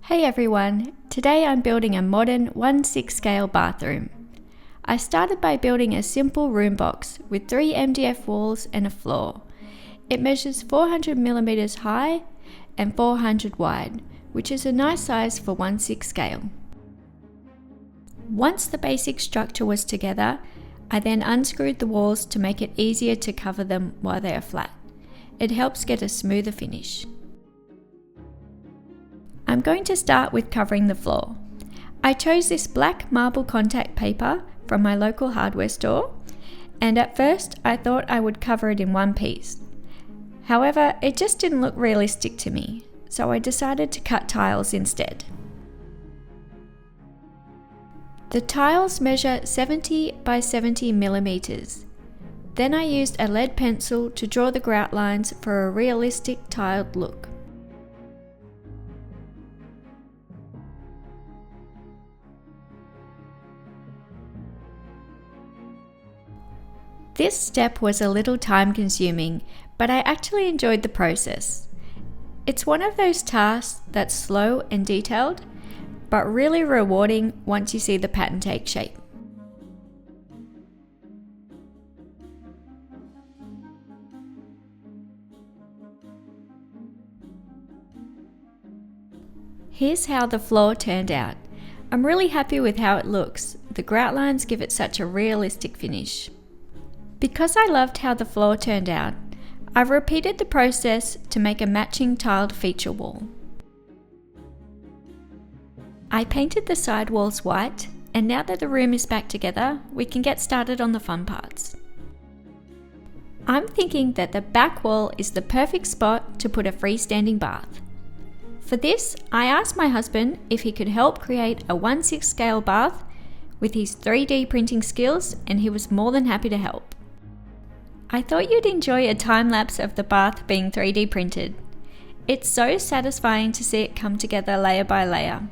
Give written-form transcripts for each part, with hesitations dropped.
Hey everyone, today I'm building a modern 1/6 scale bathroom. I started by building a simple room box with 3 MDF walls and a floor. It measures 400mm high and 400 wide, which is a nice size for 1/6 scale. Once the basic structure was together, I then unscrewed the walls to make it easier to cover them while they are flat. It helps get a smoother finish. I'm going to start with covering the floor. I chose this black marble contact paper from my local hardware store, and at first I thought I would cover it in one piece. However, it just didn't look realistic to me, so I decided to cut tiles instead. The tiles measure 70 by 70 millimeters. Then I used a lead pencil to draw the grout lines for a realistic tiled look. This step was a little time consuming, but I actually enjoyed the process. It's one of those tasks that's slow and detailed, but really rewarding once you see the pattern take shape. Here's how the floor turned out. I'm really happy with how it looks. The grout lines give it such a realistic finish. Because I loved how the floor turned out, I've repeated the process to make a matching tiled feature wall. I painted the side walls white, and now that the room is back together, we can get started on the fun parts. I'm thinking that the back wall is the perfect spot to put a freestanding bath. For this, I asked my husband if he could help create a 1/6 scale bath with his 3D printing skills, and he was more than happy to help. I thought you'd enjoy a time lapse of the bath being 3D printed. It's so satisfying to see it come together layer by layer.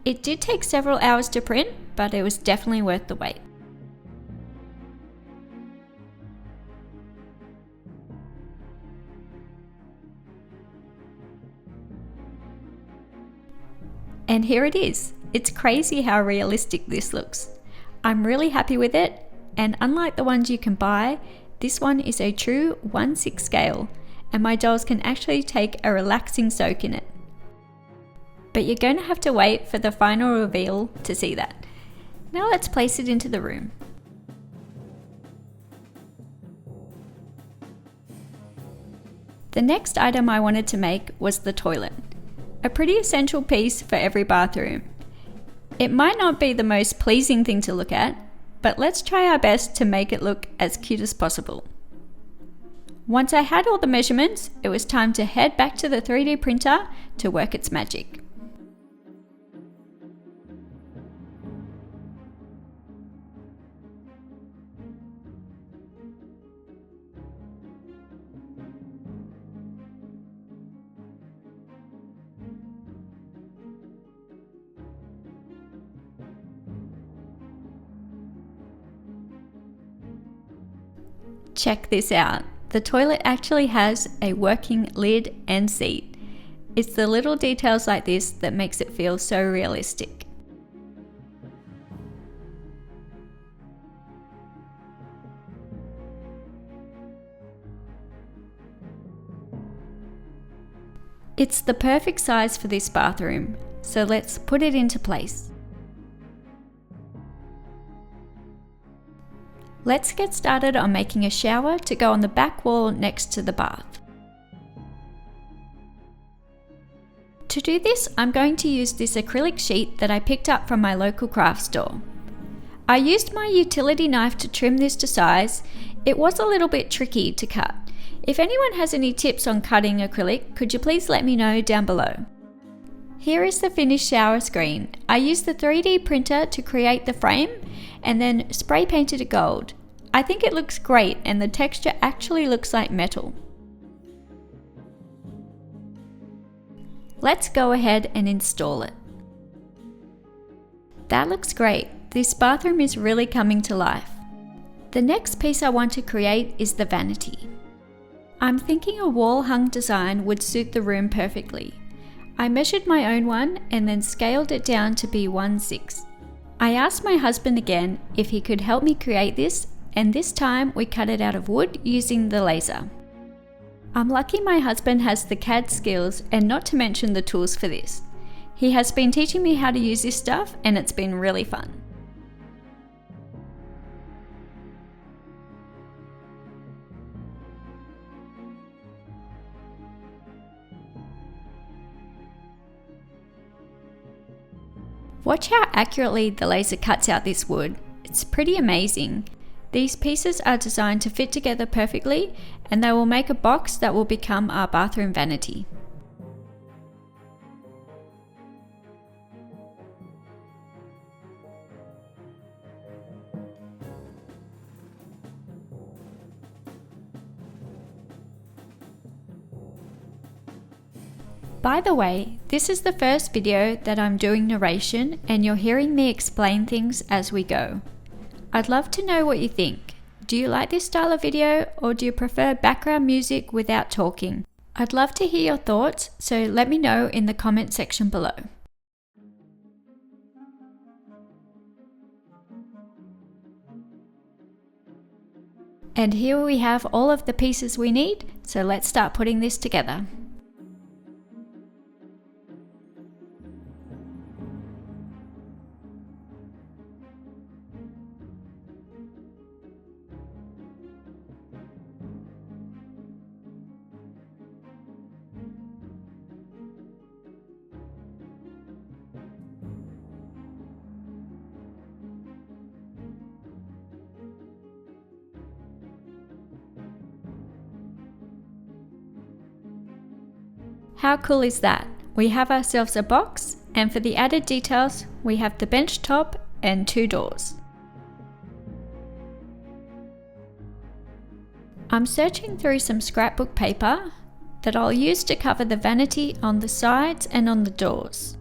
It did take several hours to print, but it was definitely worth the wait. And here it is. It's crazy how realistic this looks. I'm really happy with it, and unlike the ones you can buy, this one is a true 1/6 scale, and my dolls can actually take a relaxing soak in it. But you're going to have to wait for the final reveal to see that. Now let's place it into the room. The next item I wanted to make was the toilet, a pretty essential piece for every bathroom. It might not be the most pleasing thing to look at, but let's try our best to make it look as cute as possible. Once I had all the measurements, it was time to head back to the 3D printer to work its magic. Check this out. The toilet actually has a working lid and seat. It's the little details like this that makes it feel so realistic. It's the perfect size for this bathroom, so let's put it into place. Let's get started on making a shower to go on the back wall next to the bath. To do this, I'm going to use this acrylic sheet that I picked up from my local craft store. I used my utility knife to trim this to size. It was a little bit tricky to cut. If anyone has any tips on cutting acrylic, could you please let me know down below. Here is the finished shower screen. I used the 3D printer to create the frame and then spray painted it gold. I think it looks great, and the texture actually looks like metal. Let's go ahead and install it. That looks great. This bathroom is really coming to life. The next piece I want to create is the vanity. I'm thinking a wall hung design would suit the room perfectly. I measured my own one and then scaled it down to be 1/6. I asked my husband again if he could help me create this, and this time we cut it out of wood using the laser. I'm lucky my husband has the CAD skills and not to mention the tools for this. He has been teaching me how to use this stuff and it's been really fun. Watch how accurately the laser cuts out this wood. It's pretty amazing. These pieces are designed to fit together perfectly and they will make a box that will become our bathroom vanity. By the way, this is the first video that I'm doing narration and you're hearing me explain things as we go. I'd love to know what you think. Do you like this style of video or do you prefer background music without talking? I'd love to hear your thoughts, so let me know in the comment section below. And here we have all of the pieces we need, so let's start putting this together. How cool is that? We have ourselves a box, and for the added details, we have the bench top and 2 doors. I'm searching through some scrapbook paper that I'll use to cover the vanity on the sides and on the doors.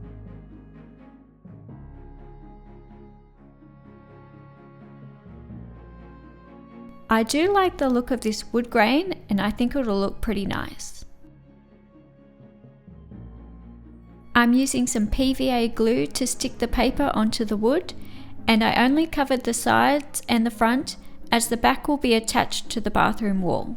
I do like the look of this wood grain and I think it'll look pretty nice. I'm using some PVA glue to stick the paper onto the wood, and I only covered the sides and the front as the back will be attached to the bathroom wall.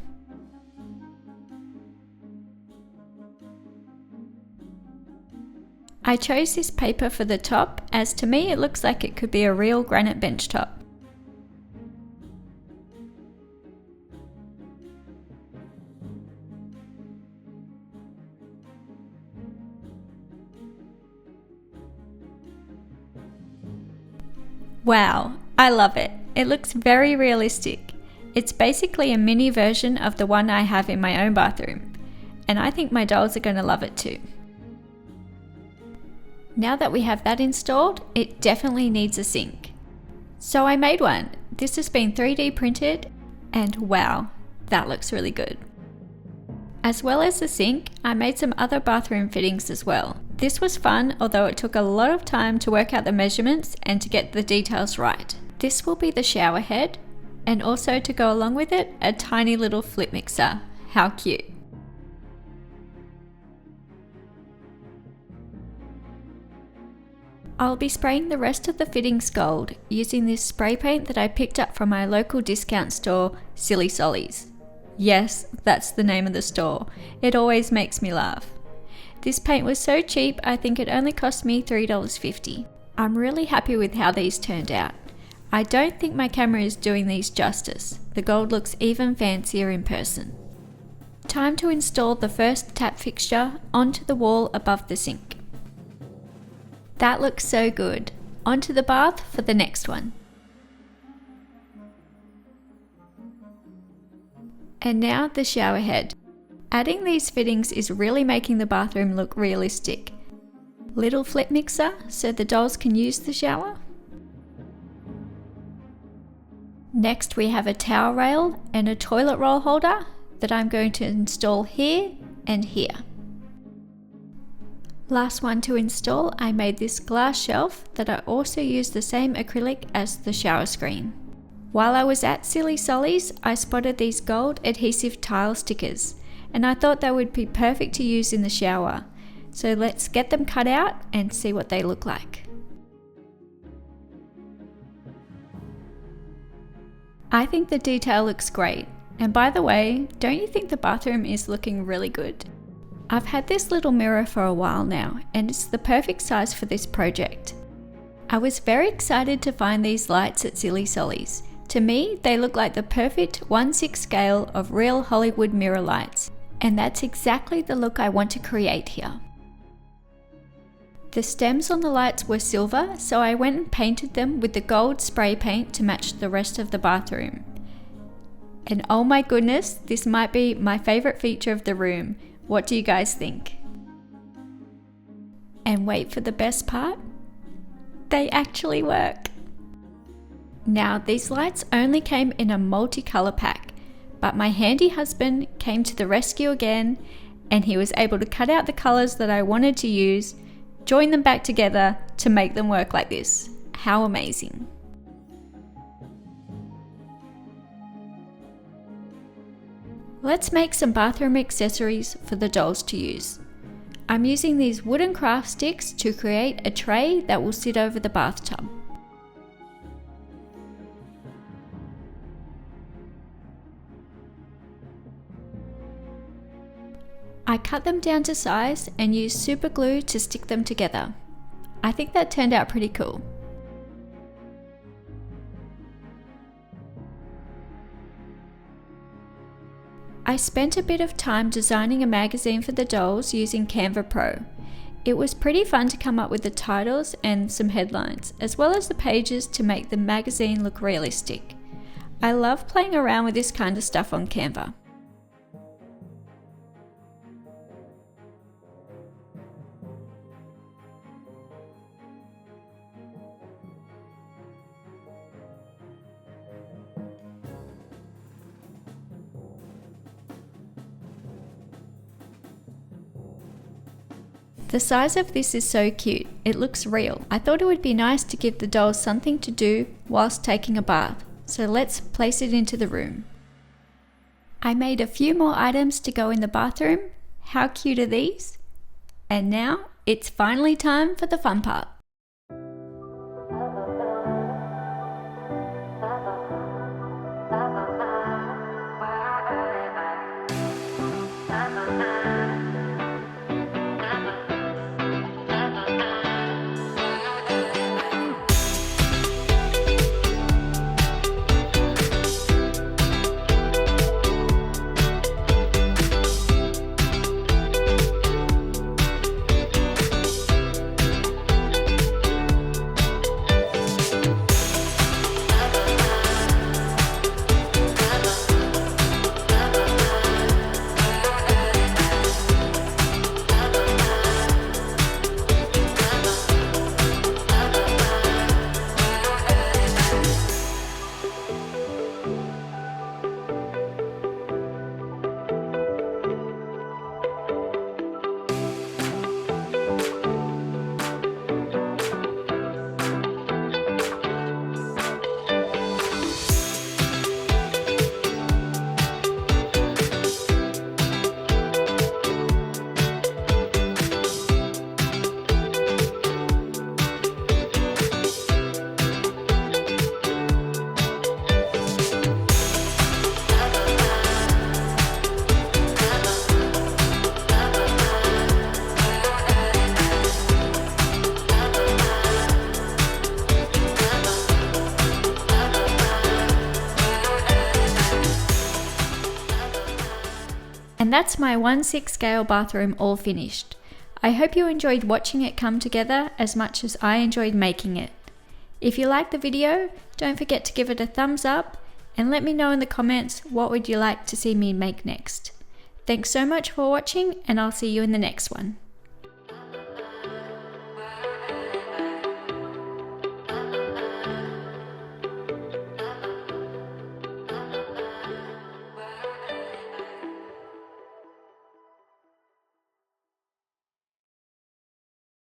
I chose this paper for the top as to me it looks like it could be a real granite bench top. Wow, I love it. It looks very realistic. It's basically a mini version of the one I have in my own bathroom, and I think my dolls are going to love it too. Now that we have that installed, it definitely needs a sink. So I made one. This has been 3D printed, and wow, that looks really good. As well as the sink, I made some other bathroom fittings as well. This was fun, although it took a lot of time to work out the measurements and to get the details right. This will be the shower head, and also to go along with it, a tiny little flip mixer. How cute. I'll be spraying the rest of the fittings gold using this spray paint that I picked up from my local discount store, Silly Sollies. Yes, that's the name of the store. It always makes me laugh. This paint was so cheap, I think it only cost me $3.50. I'm really happy with how these turned out. I don't think my camera is doing these justice. The gold looks even fancier in person. Time to install the first tap fixture onto the wall above the sink. That looks so good. Onto the bath for the next one. And now the shower head. Adding these fittings is really making the bathroom look realistic. Little flip mixer so the dolls can use the shower. Next we have a towel rail and a toilet roll holder that I'm going to install here and here. Last one to install, I made this glass shelf that I also used the same acrylic as the shower screen. While I was at Silly Sollies, I spotted these gold adhesive tile stickers, and I thought they would be perfect to use in the shower. So let's get them cut out and see what they look like. I think the detail looks great. And by the way, don't you think the bathroom is looking really good? I've had this little mirror for a while now, and it's the perfect size for this project. I was very excited to find these lights at Silly Solly's. To me, they look like the perfect 1/6 scale of real Hollywood mirror lights, and that's exactly the look I want to create here. The stems on the lights were silver, so I went and painted them with the gold spray paint to match the rest of the bathroom. And oh my goodness, this might be my favorite feature of the room. What do you guys think? And wait for the best part, they actually work. Now these lights only came in a multicolor pack, but my handy husband came to the rescue again, and he was able to cut out the colors that I wanted to use, join them back together to make them work like this. How amazing. Let's make some bathroom accessories for the dolls to use. I'm using these wooden craft sticks to create a tray that will sit over the bathtub. I cut them down to size and used super glue to stick them together. I think that turned out pretty cool. I spent a bit of time designing a magazine for the dolls using Canva Pro. It was pretty fun to come up with the titles and some headlines, as well as the pages to make the magazine look realistic. I love playing around with this kind of stuff on Canva. The size of this is so cute, it looks real. I thought it would be nice to give the dolls something to do whilst taking a bath, so let's place it into the room. I made a few more items to go in the bathroom. How cute are these? And now it's finally time for the fun part. And that's my 1/6 scale bathroom all finished. I hope you enjoyed watching it come together as much as I enjoyed making it. If you liked the video, don't forget to give it a thumbs up and let me know in the comments what would you like to see me make next. Thanks so much for watching, and I'll see you in the next one.